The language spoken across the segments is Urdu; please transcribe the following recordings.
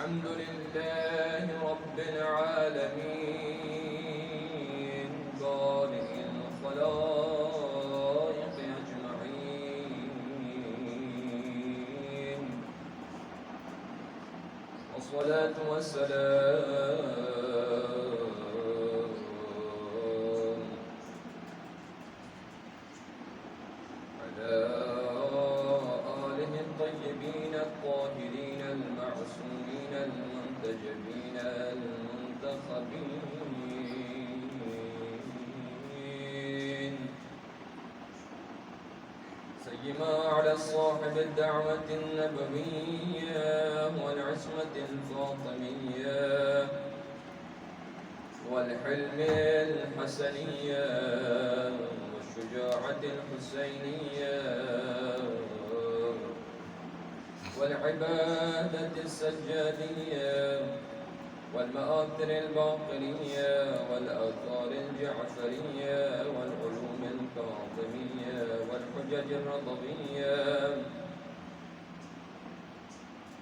الحمد لله رب العالمين بارئ الخلائق أجمعين، والصلاة والسلام على آله الطيبين الطاهرين المعصومين المنتجبين المنتخبين، سيما على صاحب الدعوة النبوية والعصمة الفاطمية والحلم الحسنية والشجاعة الحسينية والعبادة السجادية والمآثر الباقرية والآثار الجعفرية والعلوم الكاظمية والحجج الرضوية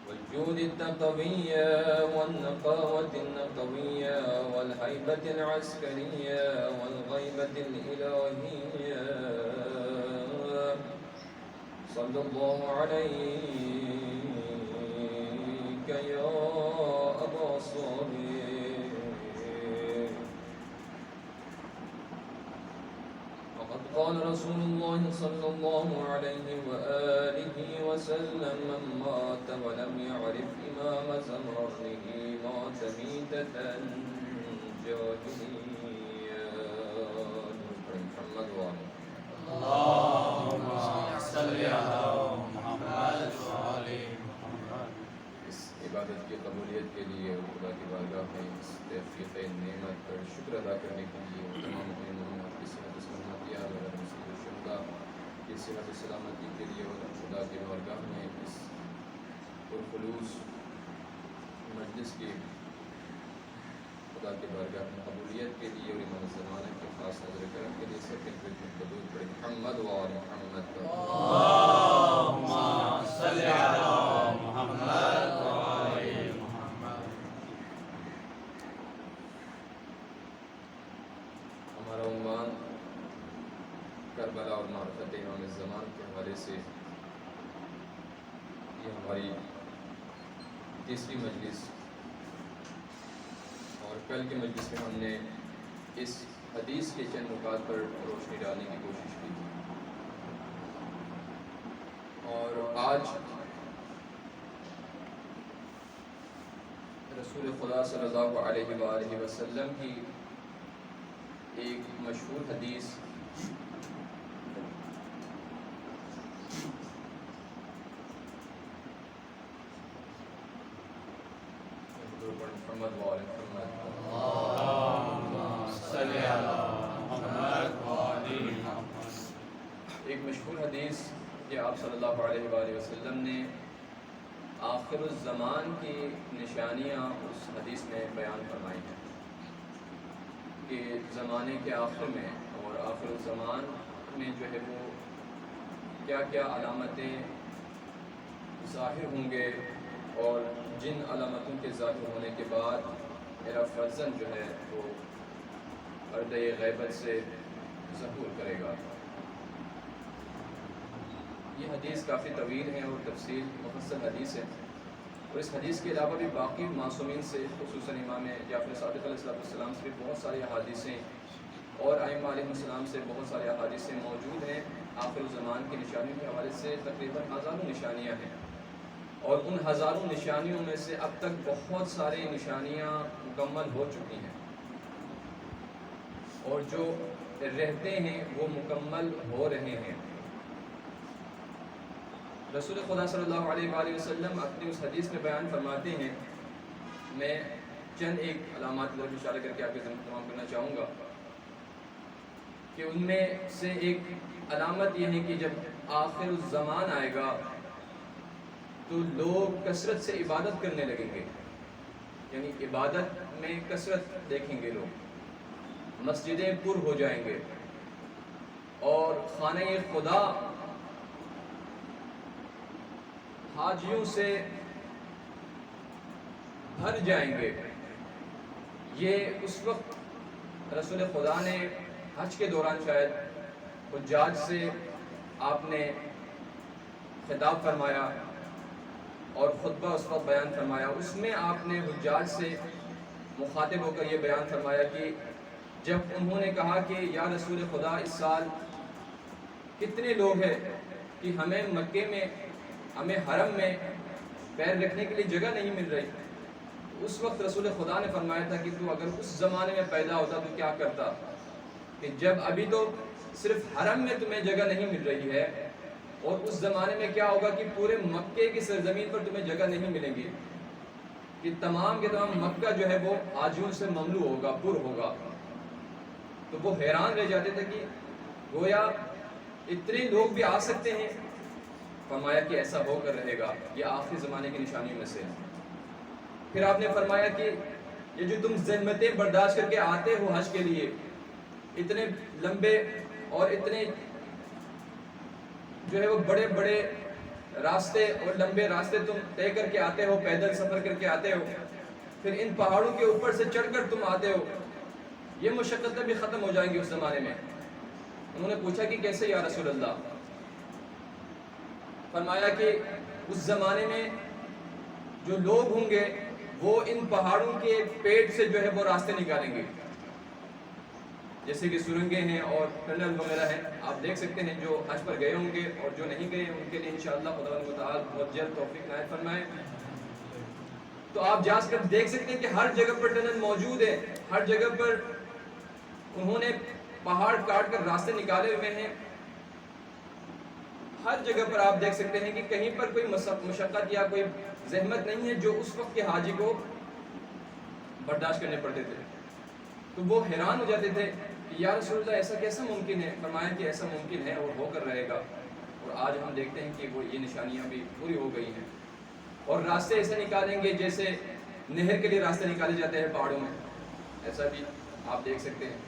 والجود التقوية والنقاوة النقوية والهيبة العسكرية والغيبة الإلهية، صلى الله عليك يا أبا صالح. وقد قال رسول الله صلى الله عليه وآله وسلم: من مات ولم يعرف إمام زمانه مات ميتة جاهلية. محمد وعلى اللهم صل على محمد وعلى محمد. اس عبادت کی قبولیت کے لیے اور خدا کی بارگاہ میں اس تحقیق نعمت پر شکر ادا کرنے کے لیے تمام مومنوں کی صحت سلامتی اور مسلم شہداء کی صحت سلامتی کے لیے اور خدا کی بارگاہ میں اس پرخلوص مجلس کی خدا کی بارگاہ میں قبولیت کے لیے اور امام زمانہ کے خاص نظر کرم کے لیے سب کے درود پڑھیں. محمد وآل محمد. اللهم صل على محمد وعلى محمد. ہمارا عنوان کربلا اور معرفت امام زمان کے حوالے سے یہ ہماری تیسری مجلس، اور کل کے مجلس میں ہم نے اس حدیث کے چند نکات پر روشنی ڈالنے کی کوشش کی، اور آج رسول خدا صلی اللہ علیہ وآلہ وسلم کی ایک مشہور حدیث محمد وآل محمد. اللهم صل على محمد وعلى محمد. ایک مشہور حدیث کہ آپ صلی اللہ علیہ وآلہ وسلم نے آخر الزمان کی نشانیاں اس حدیث میں بیان فرمائی ہیں کہ زمانے کے آخر میں اور آخر الزمان میں جو ہے وہ کیا کیا علامتیں ظاہر ہوں گے، اور جن علامتوں کے ظاہر ہونے کے بعد میرا فرزند جو ہے وہ پردہ غیبت سے ظہور کرے گا. یہ حدیث کافی طویل ہے اور تفصیل مفصل حدیث ہے، اور اس حدیث کے علاوہ بھی باقی معصومین سے خصوصاً امام جعفر صادق علیہ السلام سے بھی بہت ساری احادیثیں اور ائمہ علیہ السلام سے بہت ساری احادیثیں موجود ہیں. آخر الزمان کی نشانیوں کے حوالے سے تقریباً ہزاروں نشانیاں ہیں، اور ان ہزاروں نشانیوں میں سے اب تک بہت ساری نشانیاں مکمل ہو چکی ہیں، اور جو رہتے ہیں وہ مکمل ہو رہے ہیں. رسول خدا صلی اللہ علیہ وآلہ وسلم اپنی اس حدیث میں بیان فرماتے ہیں، میں چند ایک علامات کی طرف اشارہ کر کے آپ کے ذہن تمام کرنا چاہوں گا کہ ان میں سے ایک علامت یہ ہے کہ جب آخر الزمان آئے گا تو لوگ کثرت سے عبادت کرنے لگیں گے، یعنی عبادت میں کثرت دیکھیں گے لوگ، مسجدیں پر ہو جائیں گے، اور خانہ خدا حاجیوں سے بھر جائیں گے. یہ اس وقت رسول خدا نے حج کے دوران شاید حجاج سے آپ نے خطاب فرمایا اور خطبہ اس وقت بیان فرمایا. اس میں آپ نے حجاج سے مخاطب ہو کر یہ بیان فرمایا کہ جب انہوں نے کہا کہ یا رسول خدا اس سال کتنے لوگ ہیں کہ ہمیں مکے میں ہمیں حرم میں پیر رکھنے کے لیے جگہ نہیں مل رہی. اس وقت رسول خدا نے فرمایا تھا کہ تو اگر اس زمانے میں پیدا ہوتا تو کیا کرتا کہ جب ابھی تو صرف حرم میں تمہیں جگہ نہیں مل رہی ہے اور اس زمانے میں کیا ہوگا کہ پورے مکے کی سرزمین پر تمہیں جگہ نہیں ملیں گی کہ تمام کے تمام مکہ جو ہے وہ حاجیوں سے مملو ہوگا پر ہوگا. تو وہ حیران رہ جاتے تھے کہ گویا اتنے لوگ بھی آ سکتے ہیں. فرمایا کہ ایسا ہو کر رہے گا, یہ آخری زمانے کی نشانیوں میں سے. پھر آپ نے فرمایا کہ یہ جو تم زحمتیں برداشت کر کے آتے ہو حج کے لیے, اتنے لمبے اور اتنے جو ہے وہ بڑے بڑے راستے اور لمبے راستے تم طے کر کے آتے ہو, پیدل سفر کر کے آتے ہو, پھر ان پہاڑوں کے اوپر سے چڑھ کر تم آتے ہو, یہ مشقتیں بھی ختم ہو جائیں گی اس زمانے میں. انہوں نے پوچھا کہ کیسے یا رسول اللہ؟ فرمایا کہ اس زمانے میں جو لوگ ہوں گے وہ ان پہاڑوں کے پیٹ سے جو ہے وہ راستے نکالیں گے, جیسے کہ سرنگیں ہیں اور ٹنل وغیرہ ہیں. آپ دیکھ سکتے ہیں جو حج پر گئے ہوں گے اور جو نہیں گئے ان کے لیے انشاءاللہ خدا تعالیٰ بہت جلد توفیق عنایت فرمائے. تو آپ جا کر دیکھ سکتے ہیں کہ ہر جگہ پر ٹنل موجود ہے, ہر جگہ پر انہوں نے پہاڑ کاٹ کر راستے نکالے ہوئے ہیں. ہر جگہ پر آپ دیکھ سکتے ہیں کہ کہیں پر کوئی مشقت یا کوئی زحمت نہیں ہے جو اس وقت کے حاجی کو برداشت کرنے پڑتے تھے. تو وہ حیران ہو جاتے تھے کہ یا رسول اللہ ایسا کیسا ممکن ہے؟ فرمایا کہ ایسا ممکن ہے اور ہو کر رہے گا. اور آج ہم دیکھتے ہیں کہ وہ یہ نشانیاں بھی پوری ہو گئی ہیں. اور راستے ایسے نکالیں گے جیسے نہر کے لیے راستے نکالے جاتے ہیں پہاڑوں میں, ایسا بھی آپ دیکھ سکتے ہیں.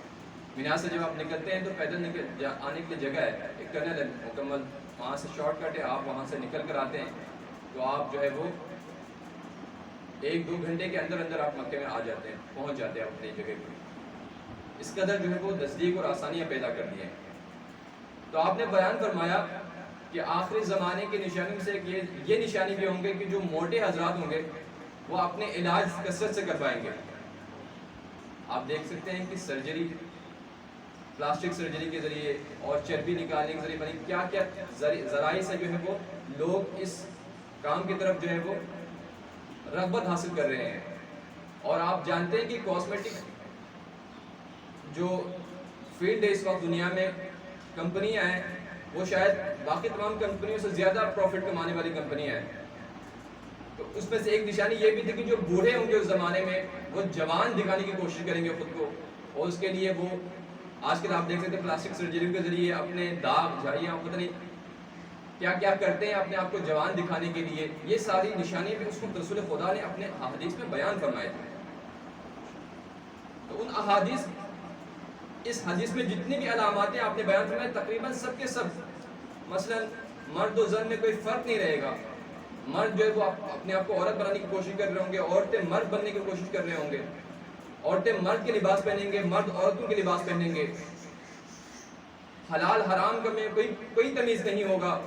مینا سے جب آپ نکلتے ہیں تو پیدل آنے کے لیے جگہ ہے, ایک ٹنل ہے مکمل, وہاں سے شارٹ کٹ ہے, آپ وہاں سے نکل کر آتے ہیں تو آپ جو ہے وہ 1-2 گھنٹے کے اندر اندر آپ مکے میں آ جاتے ہیں, پہنچ جاتے ہیں اپنی جگہ پر. اس قدر جو ہے وہ تصدیق اور آسانیاں پیدا کر دی ہیں. تو آپ نے بیان فرمایا کہ آخری زمانے کی نشانی سے یہ نشانی بھی ہوں گے کہ جو موٹے حضرات ہوں گے وہ اپنے علاج کثرت سے کر پائیں گے. آپ دیکھ سکتے ہیں کہ سرجری, پلاسٹک سرجری کے ذریعے اور چربی نکالنے کے ذریعے بنی کیا کیا ذرائع سے جو ہے وہ لوگ اس کام کی طرف جو ہے وہ رغبت حاصل کر رہے ہیں. اور آپ جانتے ہیں کہ کاسمیٹک جو فیلڈ ہے اس وقت دنیا میں, کمپنیاں ہیں وہ شاید باقی تمام کمپنیوں سے زیادہ پروفٹ کمانے والی کمپنیاں ہیں. تو اس میں سے ایک نشانی یہ بھی تھی کہ جو بوڑھے ہوں گے اس زمانے میں وہ جوان دکھانے کی کوشش کریں گے خود کو, اور اس کے لیے وہ آج کل آپ دیکھ سکتے ہیں پلاسٹک سرجری کے ذریعے اپنے داغ جھاڑیاں پتہ نہیں کیا کیا کرتے ہیں اپنے آپ کو جوان دکھانے کے لیے. یہ ساری نشانیاں بھی اس وقت رسول خدا نے اپنے احادیث میں بیان فرمائے تھے. تو ان احادیث, اس حدیث میں جتنی بھی علاماتیں آپ نے بیان فرمائے تقریباً سب کے سب, مثلا مرد و زن میں کوئی فرق نہیں رہے گا. مرد جو ہے وہ اپنے آپ کو عورت بنانے کی کوشش کر رہے ہوں گے, عورتیں مرد بننے کی کوشش کر رہے ہوں گے, عورتیں مرد کے لباس پہنیں گے, مرد عورتوں کے لباس پہنیں گے. حلال حرام کا میں کوئی تمیز نہیں ہوگا.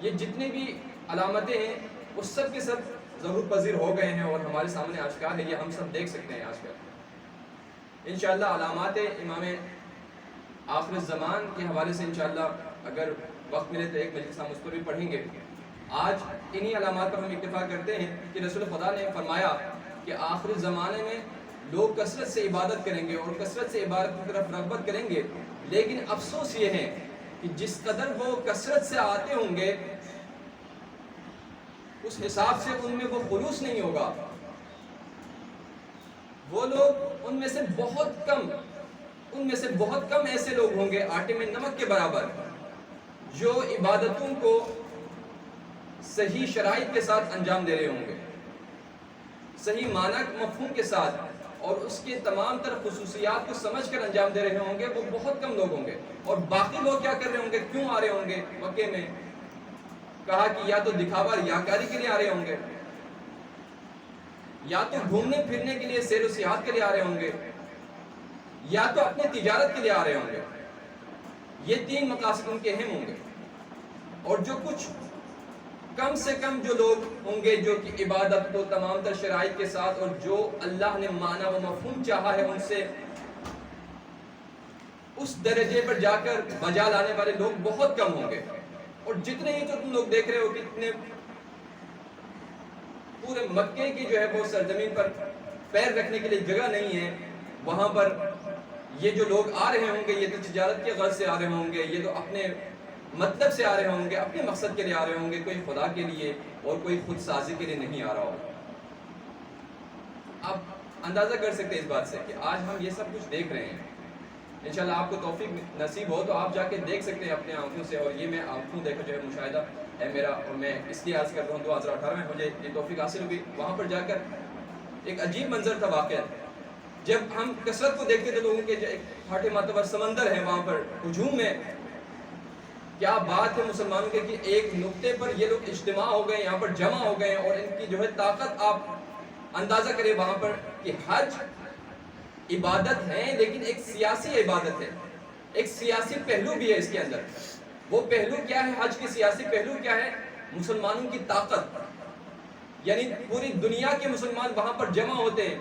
یہ جتنی بھی علامتیں ہیں وہ سب کے سب ضرور پذیر ہو گئے ہیں اور ہمارے سامنے آشکار ہے, یہ ہم سب دیکھ سکتے ہیں آج کل. انشاءاللہ علامات امام آخر الزمان کے حوالے سے انشاءاللہ اگر وقت ملے تو ایک مجلس ہم اس پر بھی پڑھیں گے. آج انہی علامات پر ہم اتفاق کرتے ہیں کہ رسول خدا نے فرمایا کہ آخری زمانے میں لوگ کثرت سے عبادت کریں گے اور کثرت سے عبادت کی طرف رغبت کریں گے, لیکن افسوس یہ ہے کہ جس قدر وہ کثرت سے آتے ہوں گے اس حساب سے ان میں وہ خلوص نہیں ہوگا. وہ لوگ ان میں سے بہت کم ایسے لوگ ہوں گے آٹے میں نمک کے برابر جو عبادتوں کو صحیح شرائط کے ساتھ انجام دے رہے ہوں گے, صحیح معنی مفہوم کے ساتھ, اور اس کے تمام تر خصوصیات کو سمجھ کر انجام دے رہے ہوں گے. وہ بہت کم لوگ ہوں گے. اور باقی لوگ کیا کر رہے ہوں گے, کیوں آ رہے ہوں گے مکے میں؟ کہا کہ یا تو دکھاوا ریاکاری کے لیے آ رہے ہوں گے, یا تو گھومنے پھرنے کے لیے سیر و سیاحت کے لیے آ رہے ہوں گے، یا تو اپنے تجارت کے لیے آ رہے ہوں گے. یہ 3 مقاصد ان کے اہم ہوں گے. اور جو کچھ کم سے کم جو لوگ ہوں گے جو کہ عبادت کو تمام تر شرائط کے ساتھ اور جو اللہ نے معنی و مفہوم چاہا ہے ان سے اس درجے پر جا کر بجا لانے والے لوگ بہت کم ہوں گے. اور جتنے ہی تو تم لوگ دیکھ رہے ہو کہ اتنے پورے مکے کی جو ہے وہ سرزمین پر پیر رکھنے کے لیے جگہ نہیں ہے، وہاں پر یہ جو لوگ آ رہے ہوں گے یہ تو تجارت کے غرض سے آ رہے ہوں گے، یہ تو اپنے مطلب سے آ رہے ہوں گے، اپنے مقصد کے لیے آ رہے ہوں گے، کوئی خدا کے لیے اور کوئی خود سازی کے لیے نہیں آ رہا ہوگا. آپ اندازہ کر سکتے ہیں اس بات سے کہ آج ہم یہ سب کچھ دیکھ رہے ہیں. انشاءاللہ آپ کو توفیق نصیب ہو تو آپ جا کے دیکھ سکتے ہیں اپنے آنکھوں سے. اور یہ میں آنکھوں دیکھا جو ہے مشاہدہ ہے میرا، اور میں اس لیے عرض کرتا ہوں 2018 میں مجھے یہ توفیق حاصل ہوئی. وہاں پر جا کر ایک عجیب منظر تھا واقعہ. جب ہم کثرت کو دیکھتے تھے لوگوں کے ایک پھاٹے ماتور سمندر ہے وہاں پر ہجوم ہے. کیا بات ہے مسلمانوں کے کہ ایک نقطے پر یہ لوگ اجتماع ہو گئے، یہاں پر جمع ہو گئے، اور ان کی جو ہے طاقت آپ اندازہ کریں وہاں پر کہ حج عبادت ہے لیکن ایک سیاسی عبادت ہے، ایک سیاسی پہلو بھی ہے اس کے اندر. وہ پہلو کیا ہے؟ حج کی سیاسی پہلو کیا ہے؟ مسلمانوں کی طاقت. یعنی پوری دنیا کے مسلمان وہاں پر جمع ہوتے ہیں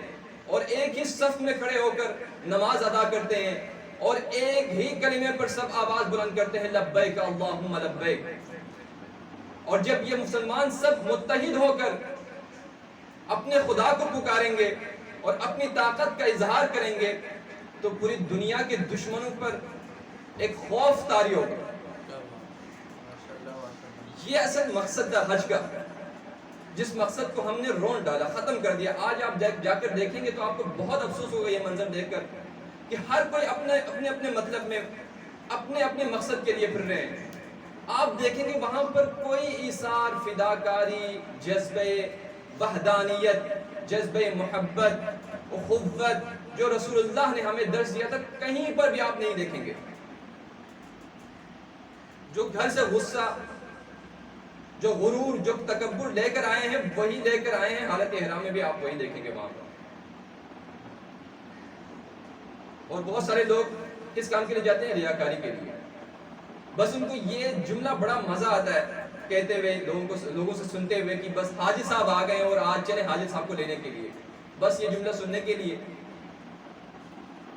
اور ایک ہی صف میں کھڑے ہو کر نماز ادا کرتے ہیں اور ایک ہی کلمے پر سب آواز بلند کرتے ہیں لبیک اللہم لبیک. اور جب یہ مسلمان سب متحد ہو کر اپنے خدا کو پکاریں گے اور اپنی طاقت کا اظہار کریں گے تو پوری دنیا کے دشمنوں پر ایک خوف طاری ہوگا. یہ اصل مقصد تھا حج کا، جس مقصد کو ہم نے رون ڈالا، ختم کر دیا. آج آپ جا کر دیکھیں گے تو آپ کو بہت افسوس ہوگا یہ منظر دیکھ کر کہ ہر کوئی اپنے مطلب میں اپنے مقصد کے لیے پھر رہے ہیں. آپ دیکھیں گے وہاں پر کوئی ایثار، فداکاری، جذبہ وحدانیت، جذبہ محبت، اخوت جو رسول اللہ نے ہمیں درس دیا تھا کہیں پر بھی آپ نہیں دیکھیں گے. جو گھر سے غصہ، جو غرور، جو تکبر لے کر آئے ہیں وہی لے کر آئے ہیں حالت احرام میں بھی آپ وہی دیکھیں گے وہاں پر. اور بہت سارے لوگ کس کام کے لیے جاتے ہیں؟ ریاکاری کے لیے. بس ان کو یہ جملہ بڑا مزہ آتا ہے کہتے ہوئے، لوگوں سے سنتے ہوئے کہ بس حاجی صاحب آ گئے اور آج چلے حاجی صاحب کو لینے کے لیے. بس یہ جملہ سننے کے لیے،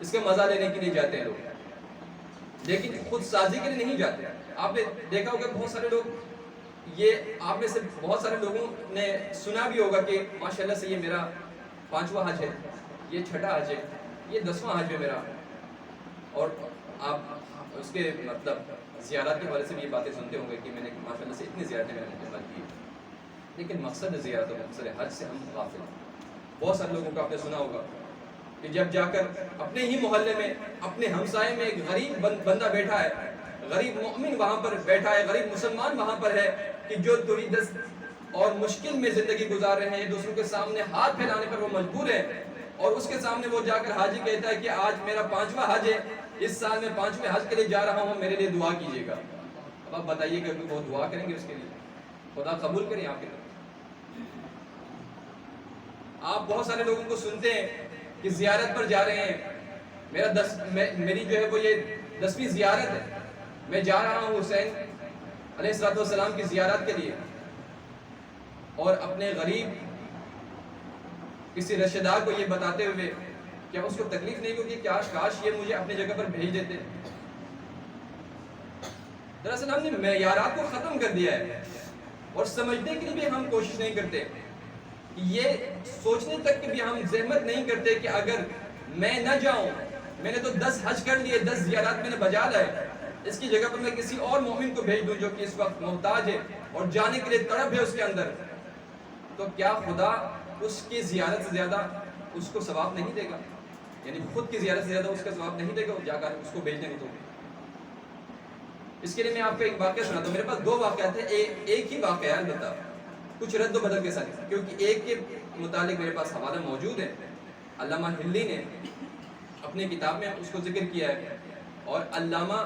اس کا مزہ لینے کے لیے جاتے ہیں لوگ، لیکن خود سازی کے لیے نہیں جاتے. آپ نے دیکھا ہوگا بہت سارے لوگ، یہ آپ میں سے بہت سارے لوگوں نے سنا بھی ہوگا کہ ماشاءاللہ سے یہ میرا 5واں حج ہے، یہ 6واں حج ہے، یہ 10واں حج ہے میرا. اور آپ اس کے مطلب زیارت کے حوالے سے بھی یہ باتیں سنتے ہوں گے کہ میں نے ماشاءاللہ سے اتنی زیارتیں میں نے مکمل کی. لیکن مقصد زیارت اور مقصد حج سے ہم غافل ہیں. بہت سارے لوگوں کو آپ نے سنا ہوگا کہ جب جا کر اپنے ہی محلے میں اپنے ہمسائے میں ایک غریب بندہ بیٹھا ہے، غریب مومن وہاں پر بیٹھا ہے، غریب مسلمان وہاں پر ہے کہ جو دست اور مشکل میں زندگی گزار رہے ہیں، دوسروں کے سامنے ہاتھ پھیلانے پر وہ مجبور ہے، اور اس کے سامنے وہ جا کر حاجی کہتا ہے کہ آج میرا 5واں حج ہے، اس سال میں 5ویں حج کے لیے جا رہا ہوں، میرے لیے دعا کیجیے گا. اب آپ بتائیے کہ وہ دعا کریں گے اس کے لیے؟ خدا قبول کریں آپ کے لیے. آپ بہت سارے لوگوں کو سنتے ہیں کہ زیارت پر جا رہے ہیں، میری جو ہے وہ یہ 10ویں زیارت ہے، میں جا رہا ہوں حسین علیہ السلام کی زیارت کے لیے. اور اپنے غریب کسی رشتہ دار کو یہ بتاتے ہوئے کیا اس کو تکلیف نہیں ہوگی کہ کاش یہ مجھے اپنی جگہ پر بھیج دیتے. دراصل ہم نے معیارات کو ختم کر دیا ہے اور سمجھنے کے لیے بھی ہم کوشش نہیں کرتے. یہ سوچنے تک کہ بھی ہم زحمت نہیں کرتے کہ اگر میں نہ جاؤں، میں نے تو 10 حج کر لیے، 10 زیارات میں نے بجا لائے، اس کی جگہ پر میں کسی اور مومن کو بھیج دوں جو کہ اس وقت محتاج ہے اور جانے کے لیے تڑپ ہے اس کے اندر، تو کیا خدا اس کی زیارت سے زیادہ اس کو ثواب نہیں دے گا؟ یعنی خود کی زیارت سے زیادہ اس کا ثواب نہیں دے گا جا کر اس کو بھیجنے میں؟ تو اس کے لیے میں آپ کو ایک واقعہ سناتا ہوں. میرے پاس 2 واقعات ہیں، ایک ہی واقعہ ہے البتہ کچھ رد و بدل کے ساتھ، کیونکہ ایک کے متعلق میرے پاس حوالہ موجود ہے. علامہ ہلی نے اپنی کتاب میں اس کو ذکر کیا ہے اور علامہ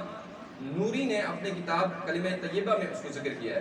نوری نے اپنی کتاب کلمہ طیبہ میں اس کو ذکر کیا ہے.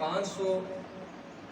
500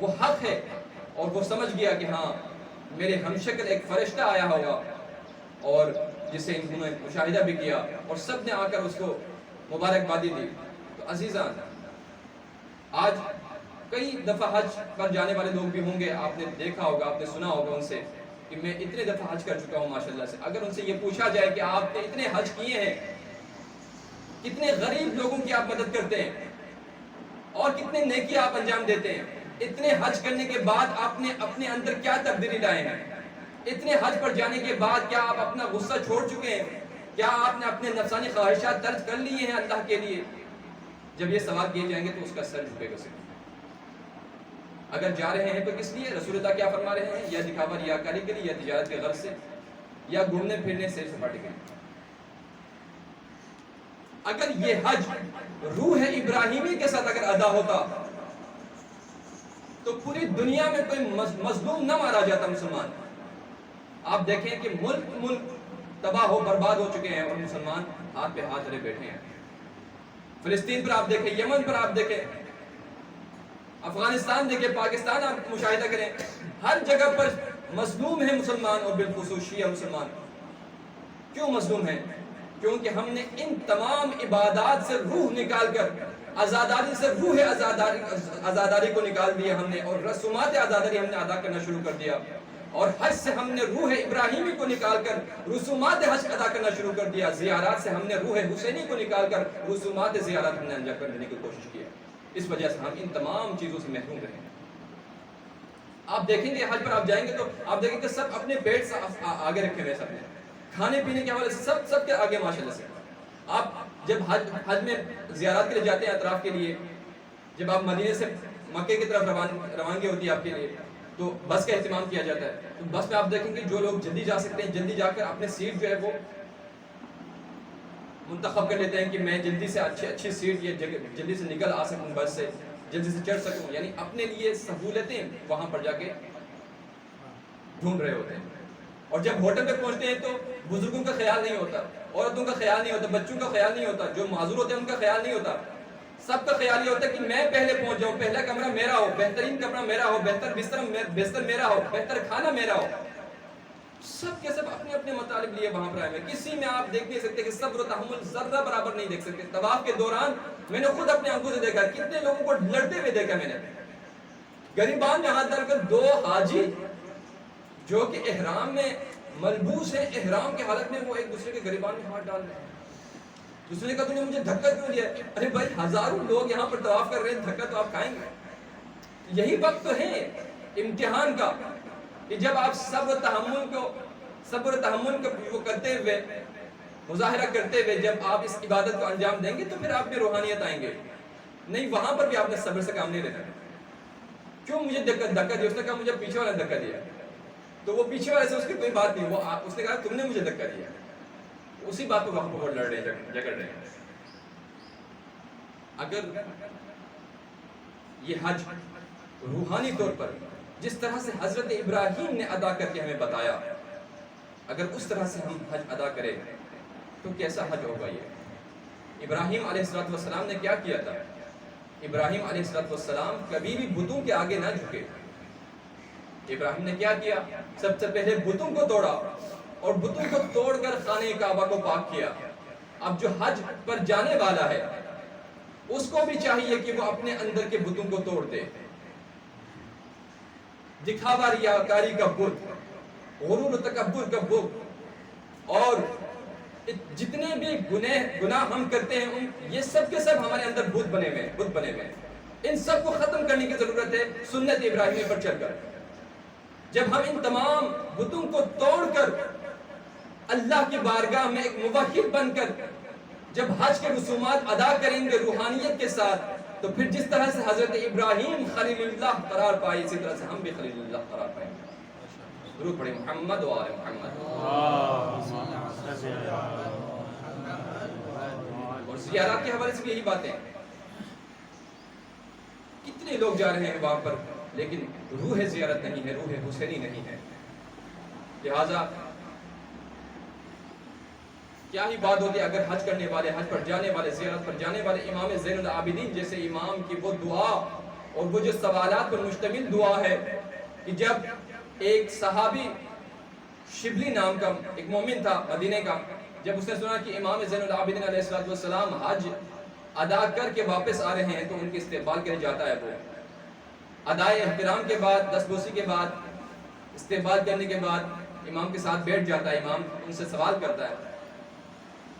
وہ حق ہے، اور وہ سمجھ گیا کہ ہاں میرے ہمشکل ایک فرشتہ آیا ہوگا، اور جسے انہوں نے مشاہدہ بھی کیا اور سب نے آ کر اس کو مبارکبادی دی۔ تو عزیزان، آج کئی دفعہ حج پر جانے والے لوگ بھی ہوں گے، آپ نے دیکھا ہوگا، آپ نے سنا ہوگا ان سے کہ میں اتنے دفعہ حج کر چکا ہوں ماشاءاللہ سے۔ اگر ان سے یہ پوچھا جائے کہ آپ نے اتنے حج کیے ہیں، کتنے غریب لوگوں کی آپ مدد کرتے ہیں اور کتنے نیکی آپ انجام دیتے ہیں، اتنے حج کرنے کے بعد آپ نے اپنے اندر کیا تبدیلی لائے ہیں، اتنے حج پر جانے کے بعد کیا آپ اپنا غصہ چھوڑ چکے ہیں، کیا آپ نے اپنے نفسانی خواہشات ترک کر لیے ہیں اللہ کے لیے؟ جب یہ سوال کیے جائیں گے تو اس کا سر جھکے گا صرف۔ اگر جا رہے ہیں تو کس لیے؟ رسول اللہ کیا فرما رہے ہیں؟ یا دکھاوا ریاکاری کے لیے، یا تجارت کے غرض سے، یا گھومنے پھرنے سیر سپاٹے کے لیے؟ اگر یہ حج روح ابراہیمی کے ساتھ اگر ادا ہوتا تو پوری دنیا میں کوئی مظلوم نہ مارا جاتا مسلمان۔ آپ دیکھیں کہ ملک تباہ ہو برباد ہو چکے ہیں اور مسلمان ہاتھ پہ ہاتھ دھرے بیٹھے ہیں۔ فلسطین پر آپ دیکھیں، یمن پر آپ دیکھیں، افغانستان دیکھیں، پاکستان آپ مشاہدہ کریں، ہر جگہ پر مظلوم ہے مسلمان، اور بالخصوص شیعہ مسلمان۔ کیوں مظلوم ہیں؟ کیونکہ ہم نے ان تمام عبادات سے روح نکال کر، آزاداری سے روح آزاداری کو نکال دیا ہم نے، اور رسومات آزاداری ہم نے ادا کرنا شروع کر دیا، اور حج سے ہم نے روح ابراہیمی کو نکال کر رسومات حج ادا کرنا شروع کر دیا، زیارات سے ہم نے روح حسینی کو نکال کر رسومات زیارات ہم نے انجام کرنے کی کوشش کیا۔ اس وجہ سے ہم ان تمام چیزوں سے محروم رہے۔ آپ دیکھیں گے حج پر آپ جائیں گے تو آپ دیکھیں گے سب اپنے پیٹ سے آگے رکھے ہوئے، سب نے کھانے پینے کے حوالے سے سب کے آگے ماشاءاللہ سے۔ آپ جب حج میں زیارات کے لیے جاتے ہیں اطراف کے لیے، جب آپ مدینے سے مکے کی طرف روانگی ہوتی ہے آپ کے لیے، تو بس کا اہتمام کیا جاتا ہے۔ تو بس میں آپ دیکھیں گے جو لوگ جلدی جا سکتے ہیں جلدی جا کر اپنے سیٹ جو ہے وہ منتخب کر لیتے ہیں کہ میں جلدی سے اچھی سیٹ یہ جلدی سے نکل آ سکوں، بس سے جلدی سے چڑھ سکوں، یعنی اپنے لیے سہولتیں وہاں پر جا کے ڈھونڈ رہے ہوتے ہیں۔ اور جب ہوٹل پہ پہنچتے ہیں تو بزرگوں کا خیال نہیں ہوتا، عورتوں کا خیال نہیں ہوتا، بچوں کا خیال نہیں ہوتا، جو معذور ہوتے ہیں ان کا خیال نہیں ہوتا۔ سب کا خیال یہ ہوتا ہے کہ میں پہلے پہنچ جاؤں، پہلا کمرہ میرا ہو، بہترین کمرہ میرا ہو، بہتر بستر میرا ہو، بہتر کھانا میرا ہو۔ سب کے سب اپنے اپنے مطالب لیے وہاں پر آئے ہیں۔ کسی میں آپ دیکھ نہیں سکتے کہ صبر و تحمل ذرہ برابر نہیں دیکھ سکتے۔ طواف کے دوران میں نے خود اپنے آنکھوں سے دیکھا، کتنے لوگوں کو لڑتے ہوئے دیکھا میں نے۔ گریبان میں ہاتھ ڈال کر دو حاجی جو کہ احرام میں ملبوس ہے، احرام کے حالت میں وہ ایک دوسرے کے گریبان میں ہاتھ ڈال رہے ہیں۔ دوسرے نے کہا تو نے مجھے دھکا کیوں دیا؟ ارے بھائی ہزاروں لوگ یہاں پر طواف کر رہے ہیں، دھکا تو آپ کھائیں گے۔ یہی وقت تو ہے امتحان کا کہ جب آپ صبر و تحمل کو کرتے ہوئے، مظاہرہ کرتے ہوئے جب آپ اس عبادت کو انجام دیں گے تو پھر آپ میں روحانیت آئیں گے۔ نہیں، وہاں پر بھی آپ نے صبر سے کام نہیں لینا۔ کیوں مجھے دھکا دیا؟ اس نے کہا مجھے پیچھے والا دھکا دیا۔ تو وہ پیچھے والے سے اس کی کوئی بات نہیں، وہ اس نے کہا تم نے مجھے دھکا دیا۔ اسی بات کو وہاں پر لڑ رہے ہیں، جگڑ رہے ہیں۔ اگر یہ حج روحانی طور پر جس طرح سے حضرت ابراہیم نے ادا کر کے ہمیں بتایا، اگر اس طرح سے ہم حج ادا کریں تو کیسا حج ہوگا یہ؟ ابراہیم علیہ السلام نے کیا کیا تھا؟ ابراہیم علیہ السلام کبھی بھی بتوں کے آگے نہ جھکے۔ ابراہیم نے کیا کیا؟ سب سے پہلے بتوں کو توڑا اور بتوں کو توڑ کر خانہ کعبہ کو پاک کیا۔ اب جو حج پر جانے والا ہے اس کو بھی چاہیے کہ وہ اپنے اندر کے بتوں کو توڑ دے۔ دکھاوا ریاکاری کا بت، غرور و تکبر کا بت، اور جتنے بھی گناہ ہم کرتے ہیں یہ سب کے سب ہمارے اندر بت بنے ہوئے ہیں۔ ان سب کو ختم کرنے کی ضرورت ہے سنت ابراہیمی پر چل کر۔ جب ہم ان تمام بتوں کو توڑ کر اللہ کی بارگاہ میں ایک موحد بن کر جب حج کے رسومات ادا کریں گے روحانیت کے ساتھ، تو پھر جس طرح سے حضرت ابراہیم خلیل اللہ قرار پائے اسی طرح سے ہم بھی خلیل اللہ قرار پائیں گے۔ درود پڑھیں محمد و آل محمد۔ اور زیارات کے حوالے سے بھی یہی باتیں، کتنے لوگ جا رہے ہیں وہاں پر لیکن روح زیارت نہیں ہے، روح حسینی نہیں ہے۔ لہذا کیا ہی بات ہوتی ہے اگر حج کرنے والے، حج پر جانے والے، زیارت پر جانے والے امام زین العابدین جیسے امام کی وہ دعا اور وہ جو سوالات پر مشتمل دعا ہے کہ جب ایک صحابی شبلی نام کا ایک مومن تھا مدینے کا، جب اس نے سنا کہ امام زین العابدین علیہ السلام حج ادا کر کے واپس آ رہے ہیں تو ان کے استقبال کے لیے جاتا ہے، وہ ادائے احترام کے بعد دست بوسی کے بعد استقبال کرنے کے بعد امام کے ساتھ بیٹھ جاتا ہے، امام ان سے سوال کرتا ہے،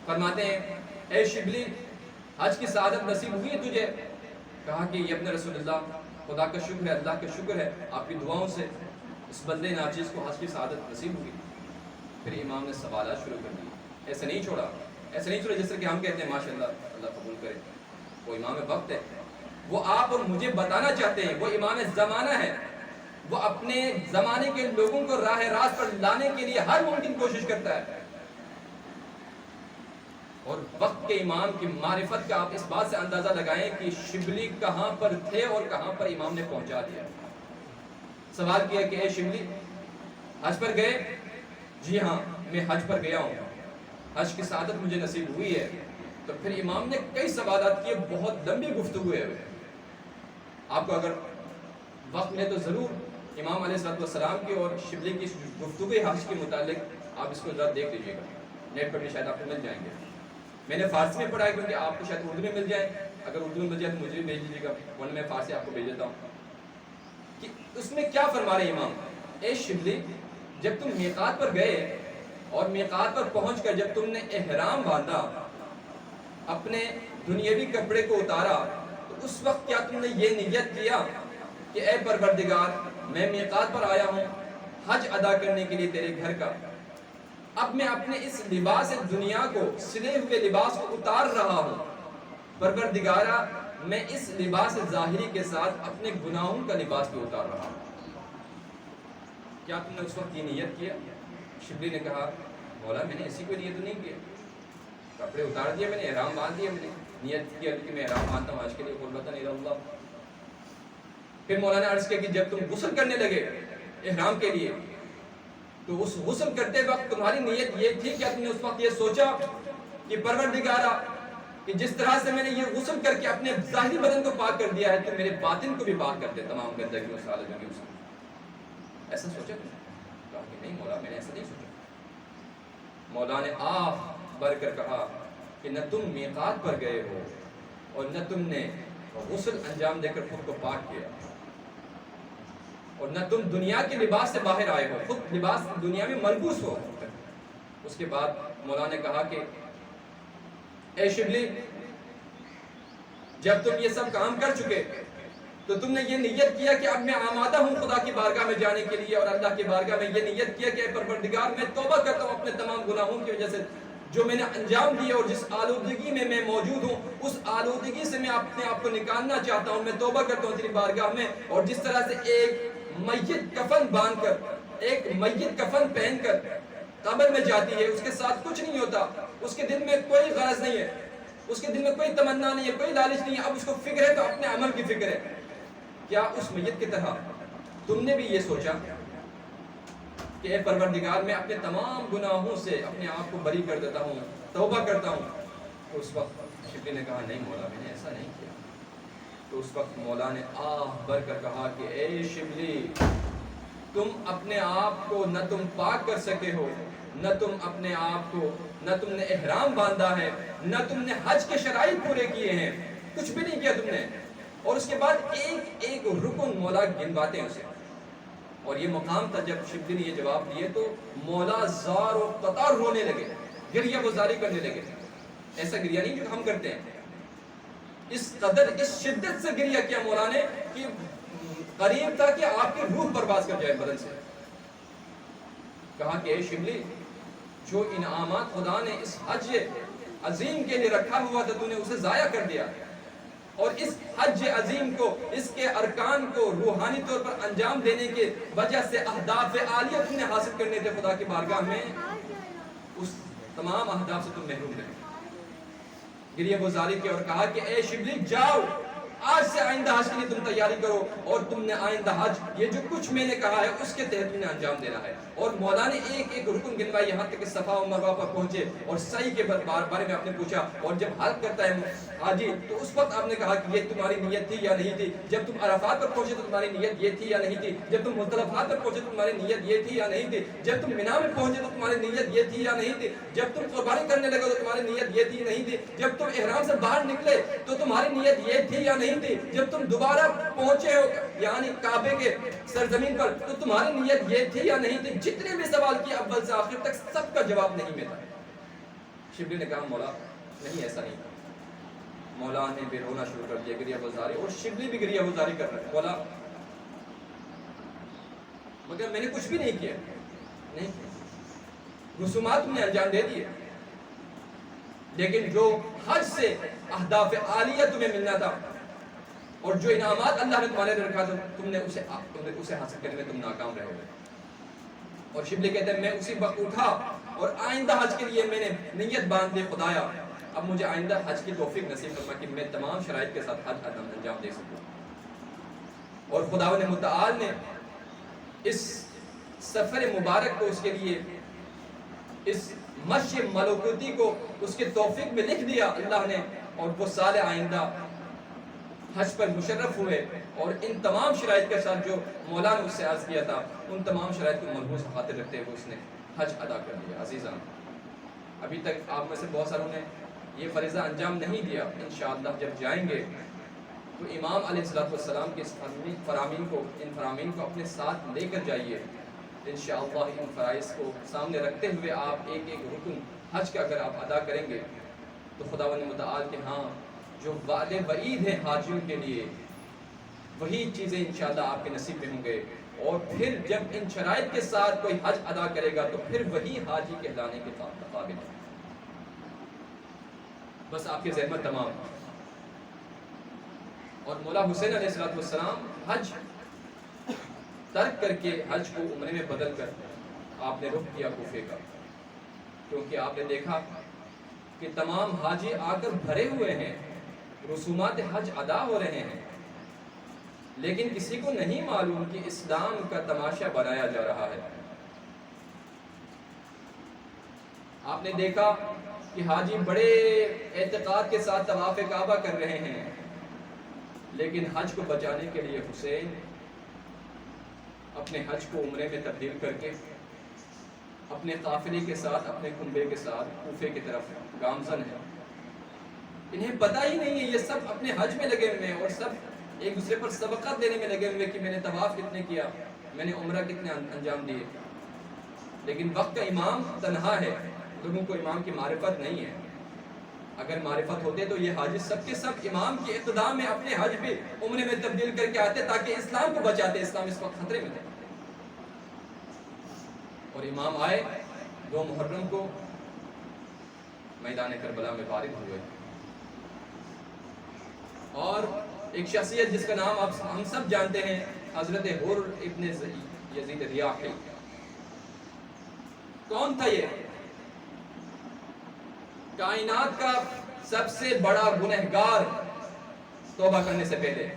فرماتے ہیں اے شبلی حج کی سعادت نصیب ہوئی ہے تجھے؟ کہا کہ یہ ابن رسول اللہ خدا کا شکر ہے، اللہ کا شکر ہے، آپ کی دعاؤں سے اس بندے ناچیز کو حج کی سعادت نصیب ہوئی۔ پھر امام نے سوالات شروع کر دیے، ایسے نہیں چھوڑا جیسے کہ ہم کہتے ہیں ماشاءاللہ اللہ قبول کرے، وہ امام وقت ہے، وہ آپ اور مجھے بتانا چاہتے ہیں، وہ امام زمانہ ہے، وہ اپنے زمانے کے لوگوں کو راہ راست پر لانے کے لیے ہر ممکن کوشش کرتا ہے۔ اور وقت کے امام کی معرفت کا آپ اس بات سے اندازہ لگائیں کہ شبلی کہاں پر تھے اور کہاں پر امام نے پہنچا دیا۔ سوال کیا کہ اے شبلی حج پر گئے؟ جی ہاں میں حج پر گیا ہوں، حج کی سعادت مجھے نصیب ہوئی ہے۔ تو پھر امام نے کئی سوالات کیے، بہت لمبی گفتگو ہے۔ آپ کو اگر وقت ملے تو ضرور امام علیہ السلام کی اور شبلی کی گفتگو حج کے متعلق آپ اس کو ذرا دیکھ لیجیے گا، نیٹ پر بھی شاید آپ کو مل جائیں گے۔ میں نے فارسی میں پڑھا ہے کیونکہ آپ کو شاید اردو میں مل جائے، اگر اردو میں مل جائے تو مجھے بھی بھیج دیجیے گا، ورنہ میں فارسی آپ کو بھیج دیتا ہوں کہ اس میں کیا فرما رہے امام۔ اے شبلی جب تم میقات پر گئے اور میقات پر پہنچ کر جب تم نے احرام باندھا، اپنے دنیاوی کپڑے کو اتارا، تو اس وقت کیا تم نے یہ نیت کیا کہ اے پروردگار میں میقات پر آیا ہوں حج ادا کرنے کے لیے تیرے گھر کا، اب میں اپنے اس لباس دنیا کو سلے ہوئے لباس کو اتار رہا ہوں، پروردگارا میں اس لباس ظاہری کے ساتھ اپنے گناہوں کا لباس بھی اتار رہا ہوں، کیا تم نے اس وقت یہ نیت کیا؟ شبلی نے کہا مولا میں نے اسی کو نیت نہیں کیا، کپڑے اتار دیا میں نے، احرام باندھ دیا میں نے، نیت کیا کہ میں احرام باندھتا ہوں آج کے لیے قربتاً الی اللہ۔ پھر مولا نے عرض کیا کہ جب تم غسل کرنے لگے احرام کے لیے تو اس غسل کرتے وقت تمہاری نیت یہ تھی، کیا تم نے اس وقت یہ سوچا کہ پروردگارا کہ جس طرح سے میں نے یہ غسل کر کے اپنے ظاہری بدن کو پاک کر دیا ہے تو میرے باطن کو بھی پاک کر دے تمام گندگیوں سے آلودگیوں سے، ایسا سوچا تم نے؟ کہا کہ نہیں مولا میں نے ایسا نہیں سوچا۔ مولا نے آہ بھر کر کہا کہ نہ تم میقات پر گئے ہو اور نہ تم نے غسل انجام دے کر خود کو پاک کیا، اور نہ تم دنیا کے لباس سے باہر آئے ہو، خود لباس دنیا میں ملبوس ہو۔ اس کے بعد مولا نے کہا کہ اے شبلی جب تم یہ سب کام کر چکے تو تم نے یہ نیت کیا کہ اب میں آمادہ ہوں خدا کی بارگاہ میں جانے کے لیے، اور اللہ کی بارگاہ میں یہ نیت کیا کہ اے پروردگار میں توبہ کرتا ہوں اپنے تمام گناہوں کی وجہ سے جو میں نے انجام دیے، اور جس آلودگی میں میں موجود ہوں اس آلودگی سے میں اپنے آپ کو نکالنا چاہتا ہوں، میں توبہ کرتا ہوں تیری بارگاہ میں۔ اور جس طرح سے ایک میت کفن باندھ کر، ایک میت کفن پہن کر قبر میں جاتی ہے، اس کے ساتھ کچھ نہیں ہوتا، اس کے دل میں کوئی غرض نہیں ہے، اس کے دل میں کوئی تمنا نہیں ہے، کوئی لالچ نہیں ہے، اب اس کو فکر ہے تو اپنے عمل کی فکر ہے، کیا اس میت کی طرح تم نے بھی یہ سوچا کہ اے پروردگار میں اپنے تمام گناہوں سے اپنے آپ کو بری کر دیتا ہوں، توبہ کرتا ہوں؟ تو اس وقت شبلی نے کہا نہیں مولا میں نے ایسا نہیں کیا۔ تو اس وقت مولا نے آہ بھر کر کہا کہ اے شبلی تم اپنے آپ کو نہ تم پاک کر سکے ہو، نہ تم اپنے آپ کو، نہ تم نے احرام باندھا ہے، نہ تم نے حج کے شرائط پورے کیے ہیں، کچھ بھی نہیں کیا تم نے۔ اور اس کے بعد ایک ایک رکن مولا گنواتے ہیں اسے، اور یہ مقام تھا جب شبلی نے یہ جواب دیے تو مولا زار و قطار رونے لگے، گریہ گزاری کرنے لگے۔ ایسا گریہ نہیں جو ہم کرتے ہیں، اس قدر اس شدت سے گریہ کیا مولا نے کہ قریب تھا کہ آپ کی روح پرواز کر جائے بدن سے۔ کہا کہ اے شبلی جو انعامات خدا نے اس حج عظیم کے لیے رکھا ہوا تھا تو نے اسے ضائع کر دیا، اور اس حج عظیم کو، اس کے ارکان کو روحانی طور پر انجام دینے کے وجہ سے اہداف عالیہ تم نے حاصل کرنے تھے خدا کی بارگاہ میں، اس تمام اہداف سے تم محروم رہے۔ گریہ گزاری کی اور کہا کہ اے شبلی جاؤ آج سے آئندہ حج کے لیے تم تیاری کرو اور تم نے آئندہ حج یہ جو کچھ میں نے کہا ہے اس کے تحت تم نے انجام دینا ہے. اور مولا نے ایک ایک رکن گنوائی یہاں تک کہ صفا و مروہ پر پہنچے اور سعی کے بارے میں آپ نے پوچھا. اور جب حج کرتا ہے حاجی تو اس وقت آپ نے کہا کہ یہ تمہاری نیت تھی یا نہیں تھی. جب تم عرفات پر پہنچے تو تمہاری نیت یہ تھی یا نہیں تھی. جب تم مزدلفہ پر پہنچے تو تمہاری نیت یہ تھی یا نہیں تھی. جب تم مینا میں پہنچے تو تمہاری نیت یہ تھی یا نہیں تھی. جب تم قربانی کرنے لگے تو تمہاری نیت یہ تھی نہیں تھی. جب تم احرام سے باہر نکلے تو تمہاری نیت یہ تھی یا نہیں تھی. جب تم دوبارہ پہنچے ہو یعنی کعبے کے سرزمین پر تو تمہاری نیت یہ تھی یا نہیں تھی. جتنے بھی سوال کیے اول سے آخر تک سب کا جواب نہیں میں تھا. شبلی نے کہا مولا نہیں ایسا نہیں تھا. مولا نے بھی رونا شروع کر دیا, گریہ گزاری, اور شبلی بھی گریہ گزاری کر رہا ہے. مولا مگر میں نے کچھ بھی نہیں کیا. نہیں کیا, رسومات تم نے انجام دے دیے, لیکن جو حج سے اہداف عالیہ تمہیں ملنا تھا اور جو انعامات اللہ نے تمہارے لیے رکھا تھا تم نے اسے حاصل کرنے میں تم ناکام رہے ہو. اور شبلی کہتے ہیں میں اسی وقت اٹھا اور آئندہ حج کے لیے میں نے نیت باندھ دی, خدایا اب مجھے آئندہ حج کی توفیق نصیب فرما کہ میں تمام شرائط کے ساتھ حج انجام دے سکوں. اور خداوند متعال نے اس سفر مبارک کو اس کے لیے اس مشی ملکوتی کو اس کے توفیق میں لکھ دیا اللہ نے, اور وہ سال آئندہ حج پر مشرف ہوئے اور ان تمام شرائط کے ساتھ جو مولا نے اس سے عرض کیا تھا ان تمام شرائط کو ملحوظ خاطر رکھتے ہوئے اس نے حج ادا کر لیا. عزیزان ابھی تک آپ میں سے بہت ساروں نے یہ فریضہ انجام نہیں دیا. انشاءاللہ جب جائیں گے تو امام علیہ السلام کے ان فرامین کو اپنے ساتھ لے کر جائیے. انشاءاللہ ان فرائض کو سامنے رکھتے ہوئے آپ ایک ایک رکن حج کا اگر آپ ادا کریں گے تو خداوند متعال کے ہاں جو وعدے وعید ہیں حاجیوں کے لیے وہی چیزیں انشاءاللہ آپ کے نصیب میں ہوں گے. اور پھر جب ان شرائط کے ساتھ کوئی حج ادا کرے گا تو پھر وہی حاجی کہلانے کے قابل ہے. بس آپ کی زحمت تمام. اور مولا حسین علیہ السلام حج ترک کر کے حج کو عمرے میں بدل کر آپ نے رخ کیا کوفے کا, کیونکہ آپ نے دیکھا کہ تمام حاجی آ کر بھرے ہوئے ہیں, رسومات حج ادا ہو رہے ہیں, لیکن کسی کو نہیں معلوم کہ اسلام کا تماشا بنایا جا رہا ہے. آپ نے دیکھا کہ حاجی بڑے اعتقاد کے ساتھ طواف کعبہ کر رہے ہیں, لیکن حج کو بچانے کے لیے حسین اپنے حج کو عمرے میں تبدیل کر کے اپنے قافلے کے ساتھ اپنے کنبے کے ساتھ کوفے کی طرف گامزن ہے. انہیں پتہ ہی نہیں ہے, یہ سب اپنے حج میں لگے ہوئے ہیں اور سب ایک دوسرے پر سبقت دینے میں لگے ہوئے کہ میں نے طواف کتنے کیا, میں نے عمرہ کتنے انجام دیے. لیکن وقت کا امام تنہا ہے, لوگوں کو امام کی معرفت نہیں ہے. اگر معرفت ہوتے تو یہ حاجی سب کے سب امام کی اقتداء میں اپنے حج بھی عمرے میں تبدیل کر کے آتے تاکہ اسلام کو بچاتے. اسلام اس وقت خطرے میں تھے. اور امام آئے 2 محرم کو میدان کربلا میں وارد ہوئے, اور ایک شخصیت جس کا نام آپ ہم سب جانتے ہیں حضرت حر ابن یزید ریاحی. کون تھا یہ؟ کائنات کا سب سے بڑا گنہگار توبہ کرنے سے پہلے,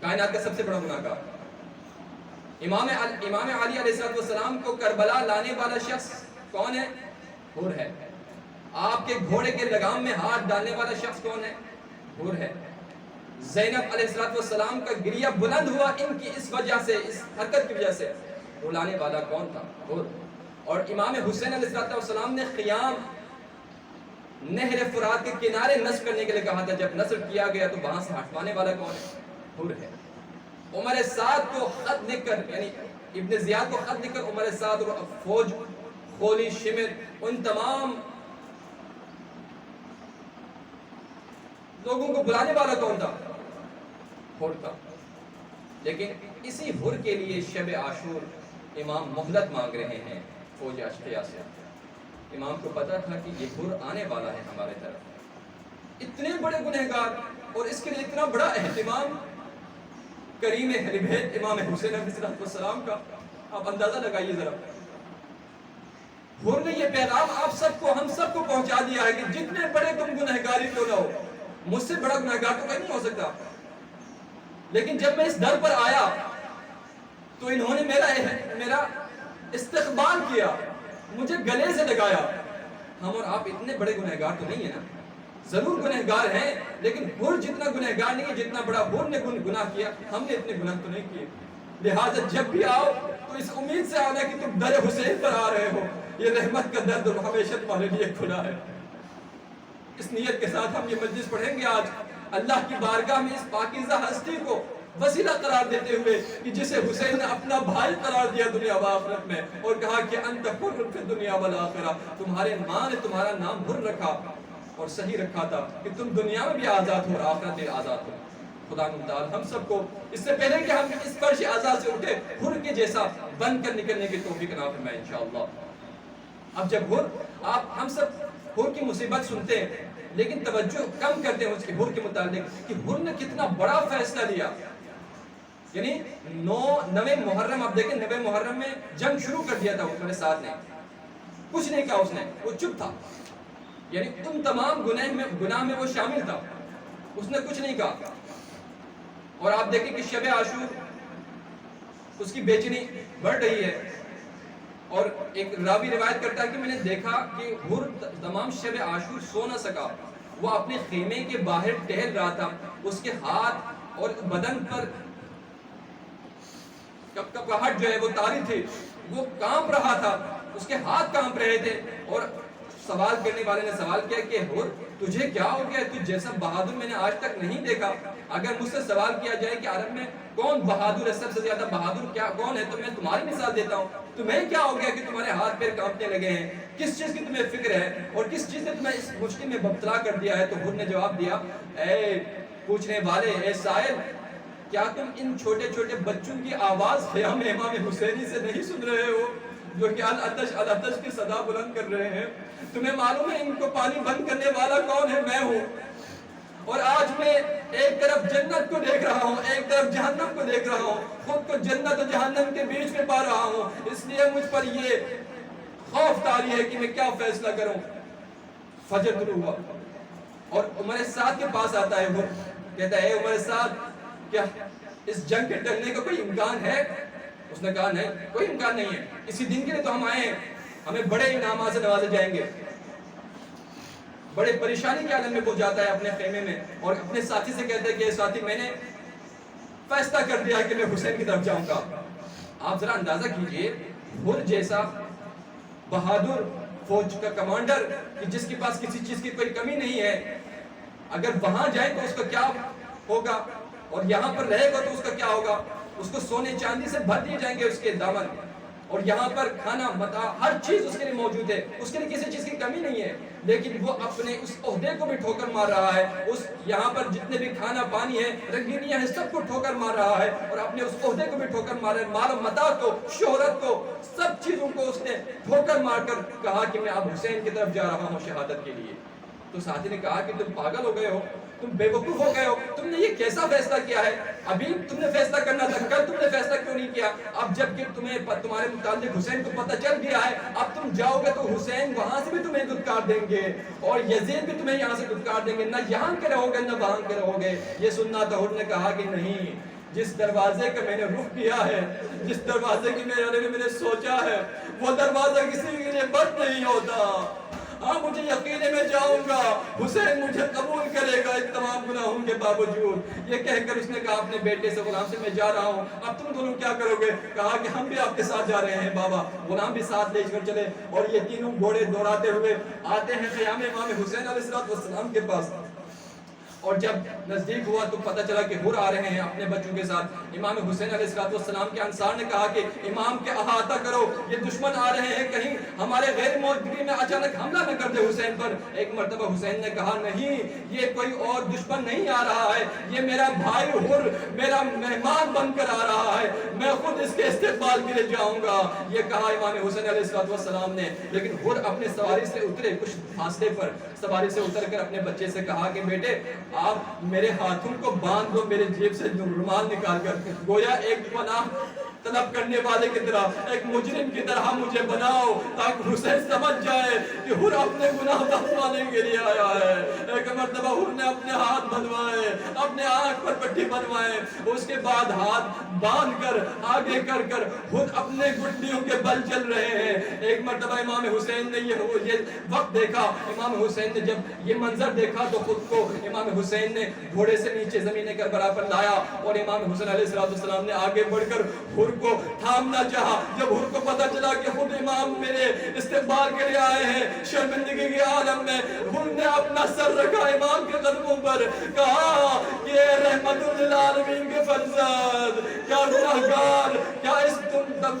کائنات کا سب سے بڑا گنہگار. امام علی علیہ السلام کو کربلا لانے والا شخص کون ہے؟ حر ہے. آپ کے گھوڑے کے لگام میں ہاتھ ڈالنے والا شخص کون ہے؟ حر ہے. زینب علیہ السلام کا گریہ بلند ہوا ان کی اس وجہ سے, اس حرکت کی وجہ سے. رلانے والا کون تھا؟ حر. اور امام حسین علیہ السلام نے قیام نہر فرات کے کنارے نصب کرنے کے لیے کہا تھا. جب نصب کیا گیا تو وہاں سے ہٹوانے والا کون ہے؟ حر ہے. عمر سعد کو خط لکھ کر, یعنی ابن زیاد کو خط لکھ کر عمر سعد اور فوج خولی شمر ان تمام لوگوں کو بلانے والا کون تھا؟ حر تھا. لیکن اسی حر کے لیے شب عاشور امام مہلت مانگ رہے ہیں فوج اشقیاء سے. امام کو پتا تھا کہ یہ حر آنے والا ہے ہمارے طرف. اتنے بڑے گنہگار اور اس کے لیے اتنا بڑا اہتمام کریم اہل بیت امام حسین علیہ السلام کا, آپ اندازہ لگائیے ذرا. حر نے یہ پیغام آپ سب کو, ہم سب کو پہنچا دیا ہے کہ جتنے بڑے تم گنہگاری کیوں نہ ہو, مجھ سے بڑا گنہگار تو کوئی نہیں ہو سکتا. لیکن جب میں اس در پر آیا تو انہوں نے میرا استقبال کیا, مجھے گلے سے لگایا. ہم اور آپ اتنے بڑے گنہگار تو نہیں ہیں نا, ضرور گنہگار ہیں, لیکن حر جتنا گنہگار نہیں ہے جتنا بڑا حر نے گناہ کیا. ہم نے اتنے گناہ تو نہیں کیے. لہٰذا جب بھی آؤ تو اس امید سے آنا کہ تم در حسین پر آ رہے ہو, یہ رحمت کا در ہمیشہ تمہارے لیے کھلا ہے. اس نیت کے ساتھ ہم یہ مجلس پڑھیں گے آج, اللہ کی بارگاہ میں اس پاکیزہ ہستی کو وسیلہ قرار دیتے ہوئے کہ جسے حسین نے اپنا بھائی قرار دیا دنیا و آخرت میں, اور کہا کہ انت حر فی الدنیا والآخرہ, تمہارے ماں نے تمہارا نام حر رکھا اور صحیح رکھا تھا کہ تم دنیا میں بھی آزاد ہو اور آخرت میں آزاد ہو. خدا متعال ہم سب کو اس سے پہلے کہ ہم اس فرش آزاد سے اٹھے, حر کے جیسا بن کر نکلنے کی توفیق عطا فرمائے انشاءاللہ. اب جب حر, آپ ہم سب حر کی مصیبت سنتے ہیں لیکن توجہ کم کرتے ہیں اس کے حر کے متعلق کہ حر نے کتنا بڑا فیصلہ لیا. یعنی 9 محرم, آپ دیکھیں 9 محرم میں جنگ شروع کر دیا تھا عمر سعد نے, کچھ نہیں کہا اس نے, وہ چپ تھا. یعنی ان تمام گناہ میں وہ شامل تھا, اس نے کچھ نہیں کہا. اور آپ دیکھیں کہ شب عاشور اس کی بے چینی بڑھ رہی ہے, اور ایک راوی روایت کرتا ہے کہ میں نے دیکھا کہ حر تمام شب عاشور سو نہ سکا. وہ اپنے خیمے کے باہر ٹہل رہا تھا, اس کے ہاتھ اور بدن پر کپکپاہٹ جو ہے وہ طاری تھی, وہ کانپ رہا تھا, اس کے ہاتھ کانپ رہے تھے. اور سوال کرنے والے نے سوال کیا کہ حر تجھے کیا ہو گیا, تجھ جیسا بہادر میں نے آج تک نہیں دیکھا. اگر مجھ سے سوال کیا جائے کہ عرب میں کون بہادر ہے, سب سے زیادہ بہادر کیا کون ہے, تو میں تمہاری مثال دیتا ہوں. تمہیں کیا ہو گیا کہ تمہارے ہاتھ پیر کانپنے لگے ہیں, کس چیز کی تمہیں فکر ہے اور کس چیز نے تمہیں اس مشکل میں مبتلا کر دیا ہے. تو حر نے جواب دیا, اے پوچھنے والے, اے سائل, کیا تم ان چھوٹے چھوٹے بچوں کی آواز خیام امام حسینی سے نہیں سن رہے ہو جو کہ العطش کی صدا بلند کر رہے ہیں؟ تمہیں معلوم ہے ان کو پانی بند کرنے والا کون ہے؟ میں ہوں. اور آج میں ایک طرف جنت کو دیکھ رہا ہوں, ایک طرف جہنم کو دیکھ رہا ہوں, خود کو جنت اور جہنم کے بیچ میں پا رہا ہوں. اس لیے مجھ پر یہ خوف طاری ہے کہ میں کیا فیصلہ کروں. فجر طلوع ہوا اور عمر سعد کے پاس آتا ہے. وہ کہتا ہے, اے عمر سعد, کیا اس جنگ کے ٹلنے کا کوئی امکان ہے؟ اس نے کہا نہیں, کوئی امکان نہیں ہے. اسی دن کے لیے تو ہم آئے ہیں, ہمیں بڑے انعامات سے نوازے جائیں گے. بڑے پریشانی کے عالم میں پہنچ جاتا ہے اپنے خیمے میں, اور اپنے ساتھی سے کہتا ہے کہ ساتھی, میں نے فیصلہ کر دیا کہ میں حسین کی طرف جاؤں گا. آپ ذرا اندازہ کیجئے, حر جیسا بہادر فوج کا کمانڈر کہ جس کے پاس کسی چیز کی کوئی کمی نہیں ہے, اگر وہاں جائے تو اس کا کیا ہوگا, اور یہاں پر رہے گا تو اس کا کیا ہوگا. اس کو سونے چاندی سے بھر دیے جائیں گے اس کے دامن, اور یہاں پر کھانا متاع ہر چیز اس کے لیے موجود ہے, اس کے لیے کسی چیز کی کمی نہیں ہے. لیکن وہ اپنے اس عہدے کو بھی ٹھوکر مار رہا ہے, اس یہاں پر جتنے بھی کھانا پانی ہے, رنگینیاں ہیں, سب کو ٹھوکر مار رہا ہے, اور اپنے اس عہدے کو بھی ٹھوکر مار رہا ہے. مال و متاع کو, شہرت کو, سب چیزوں کو اس نے ٹھوکر مار کر کہا کہ میں اب حسین کی طرف جا رہا ہوں شہادت کے لیے. تو ساتھی نے کہا کہ تم پاگل ہو گئے ہو, تم بے وقوف ہو گئے ہو, تم نے یہ کیسا فیصلہ کیا ہے؟ ابھی تم نے فیصلہ کرنا تھا, کل تم نے فیصلہ کیوں نہیں کیا؟ اب جب کہ تمہارے متعلق حسین کو پتہ چل گیا ہے, اب تم جاؤ گے تو حسین وہاں سے بھی تمہیں دھتکار دیں گے, اور یزید بھی تمہیں یہاں سے دھتکار دیں گے, نہ یہاں کے رہو گے نہ وہاں کے رہو گے. یہ سننا تھا. حر نے کہا کہ نہیں, جس دروازے کا میں نے رخ کیا ہے, جس دروازے کی میں نے سوچا ہے, وہ دروازہ کسی کے لیے بند نہیں ہوتا. ہاں, مجھے یقین ہے میں جاؤں گا, حسین مجھے قبول کرے گا ان تمام گناہوں کے باوجود. یہ کہہ کر اس نے کہا اپنے بیٹے سے, غلام سے, میں جا رہا ہوں, اب تم دونوں کیا کرو گے؟ کہا کہ ہم بھی آپ کے ساتھ جا رہے ہیں بابا. غلام بھی ساتھ لے کر چلے, اور یہ تینوں گھوڑے دوڑاتے ہوئے آتے ہیں خیام امام حسین علیہ السلام کے پاس. اور جب نزدیک ہوا تو پتہ چلا کہ حر آ رہے ہیں اپنے بچوں کے ساتھ. امام حسین علیہ السلام کے انصار نے کہا کہ امام کے احاطہ کرو, یہ دشمن آ رہے ہیں, کہیں ہمارے غیر موجودگی میں اچانک حملہ نہ کر دے حسین پر. ایک مرتبہ حسین نے کہا نہیں, یہ کوئی اور دشمن نہیں آ رہا ہے, یہ میرا بھائی حر میرا مہمان بن کر آ رہا ہے, میں خود اس کے استقبال کے لیے جاؤں گا. یہ کہا امام حسین علیہ السلام نے. لیکن حر اپنے سواری سے اترے, کچھ فاصلے پر سواری سے اتر کر اپنے بچے سے کہا کہ بیٹے آپ میرے ہاتھوں کو باندھ دو, میرے جیب سے رومال نکال کر, گویا ایک پناہ طلب کرنے والے کی طرح، ایک مجرم کی طرح مجھے بناؤ تاکہ حسین سمجھ جائے کہ حر اپنے گناہ بخشوانے کے لیے آیا ہے۔ ایک مرتبہ حر نے اپنے ہاتھ بنوائے، اپنے آنکھ پر پٹی بنوائے، اس کے بعد ہاتھ باندھ کر آگے کر کر خود اپنے گھٹنوں کے بل چل رہے ہیں۔ ایک مرتبہ امام حسین نے یہ وقت دیکھا، امام حسین نے جب یہ منظر دیکھا تو خود کو امام حسین نے گھوڑے سے نیچے زمین کربلا پر لایا اور امام حسین علیہ السلام نے آگے بڑھ کر حر کو تھامنا چاہا۔ جب حر کو پتہ چلا کہ خود امام میرے استقبال کے لیے آئے ہیں شرمندگی کے عالم میں، حر نے اپنا سر رکھا امام کے قدموں پر، کہا کہ رحمت للعالمین کے فرزند، کیا گناہگار، کیا اس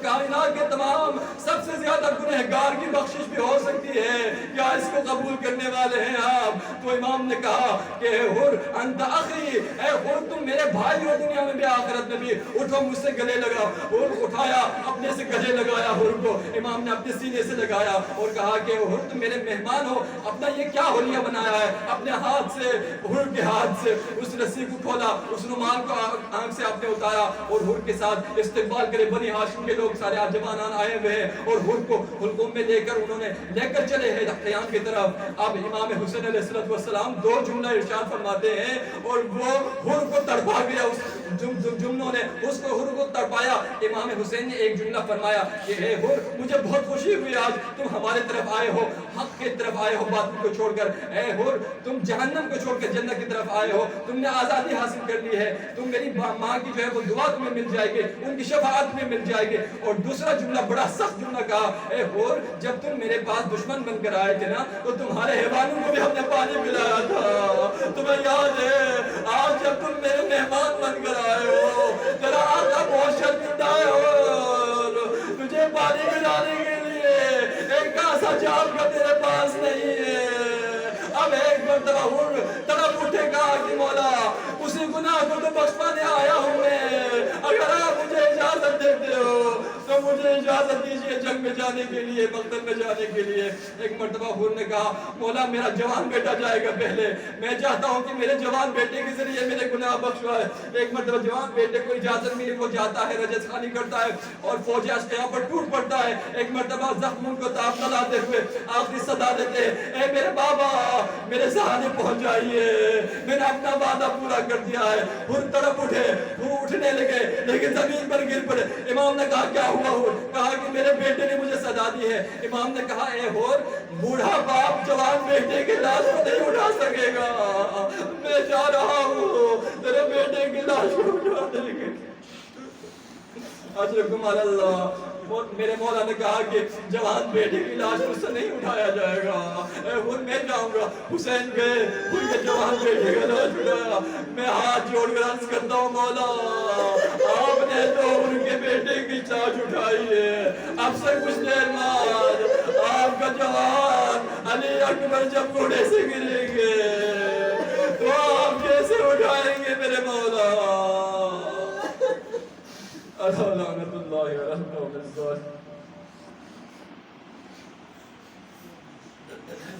کائنات کے تمام سب سے زیادہ گنہگار کی بخشش بھی ہو سکتی ہے؟ کیا اس کو قبول کرنے والے ہیں آپ؟ تو امام نے کہا کہ حر انت اخی، اے حر تم میرے بھائی ہو دنیا میں بھی آخرت میں بھی، اٹھو مجھ سے گلے لگا۔ حر اٹھایا، اپنے سے گلے لگایا حر کو، امام نے اپنے سینے سے لگایا اور کہا کہ حر تم میرے مہمان ہو، اپنا یہ کیا حلیہ بنایا ہے؟ اپنے ہاتھ سے، حر کے ہاتھ سے اس رسی کو کھولا، اس رومال کو آنکھ سے آپ نے اتارا اور حر کے ساتھ استقبال کرے۔ بنی ہاشم کے لوگ سارے جوانان آئے ہوئے ہیں اور حر کو حلقوم میں لے کر انہوں نے لے کر چلے ہیں قیام کی طرف۔ اب امام حسین علیہ السلام دو جملہ ارشاد فرماتے ہیں اور وہ حر کو تڑپا گیا، اس جملوں نے اس کو حر کو تڑپایا۔ امام حسین نے ایک جملہ فرمایا کہ اے حر مجھے بہت خوشی ہوئی آج تم ہمارے طرف آئے ہو، حق کی طرف آئے ہو باطل کو چھوڑ کر۔ اے حر تم جہنم کو چھوڑ کر جنت کی طرف آئے ہو، تم نے آزادی حاصل کر لی ہے، تم میری ماں کی جو ہے وہ دعا تمہیں مل جائے گی، ان کی شفاعت میں مل جائے گی۔ اور دوسرا جملہ بڑا سخت جملہ کہا، اے حر جب تم میرے پاس دشمن بن کر آئے تھے نا تو تمہارے حیوانوں کو بھی ہم نے پانی پلایا تھا، تمہیں یاد ہے؟ آج جب تم میرے مہمان بن کر آئے ہو، تیرا آقا بہت شرمندہ ہے اور تجھے پانی پلانے کے لیے ایک کاسا چاول کا تیرے پاس نہیں ہے۔ اب ایک مرتبہ حر تڑپ اٹھے، کہا کہ مولا اسی گناہ کو تو بخشوانے آیا ہوں میں، اگر آپ مجھے اجازت دیتے ہو تو مجھے اجازت دیجئے جنگ میں جانے کے لیے، مقتل میں جانے کے لیے۔ ایک مرتبہ حر نے کہا مولا میرا جوان بیٹا جائے گا پہلے، میں چاہتا ہوں کہ میرے جوان بیٹے کے ذریعے میرے گناہ بخشوائے۔ ایک مرتبہ جوان بیٹے کو اجازت ملی، وہ جاتا ہے، رجس خانی کرتا ہے اور فوج اشقیاء پر ٹوٹ پڑتا ہے۔ ایک مرتبہ زخموں کو تاب نہ لاتے ہوئے آخری صدا دیتے ہیں، اے میرے بابا میرے سہانے پہنچ جائیے، میں نے اپنا وعدہ پورا کر دیا ہے۔ حر تڑپ اٹھے، وہ اٹھنے لگے لیکن زمین پر گر پڑے۔ امام نے کہا کیا ہوا حر؟ کہا کہ میرے بیٹے نے مجھے صدا دی ہے۔ امام نے کہا اے حر بوڑھا باپ جوان بیٹے کی لاش کو نہیں اٹھا سکے گا، میں جا رہا ہوں تیرے بیٹے کی لاش کو اٹھانے کے لیے۔ اجرکم علی اللہ۔ میرے مولا نے کہا کہ جوان بیٹے کی لاش اس سے نہیں اٹھایا جائے گا، اے حر میں جاؤں گا۔ حسین گئے، ان کے جوان بیٹے کا لاش اٹھایا۔ میں ہاتھ جوڑ کر عرض کرتا ہوں مولا آپ نے تو ان کے بیٹے کی لاش اٹھائی ہے، اب سے کچھ دیر بعد آپ کا جوان علی اکبر جب گھوڑے سے گریں گے تو آپ کیسے اٹھائیں گے میرے مولا؟ لعنت اللہ علی القوم الظالمین۔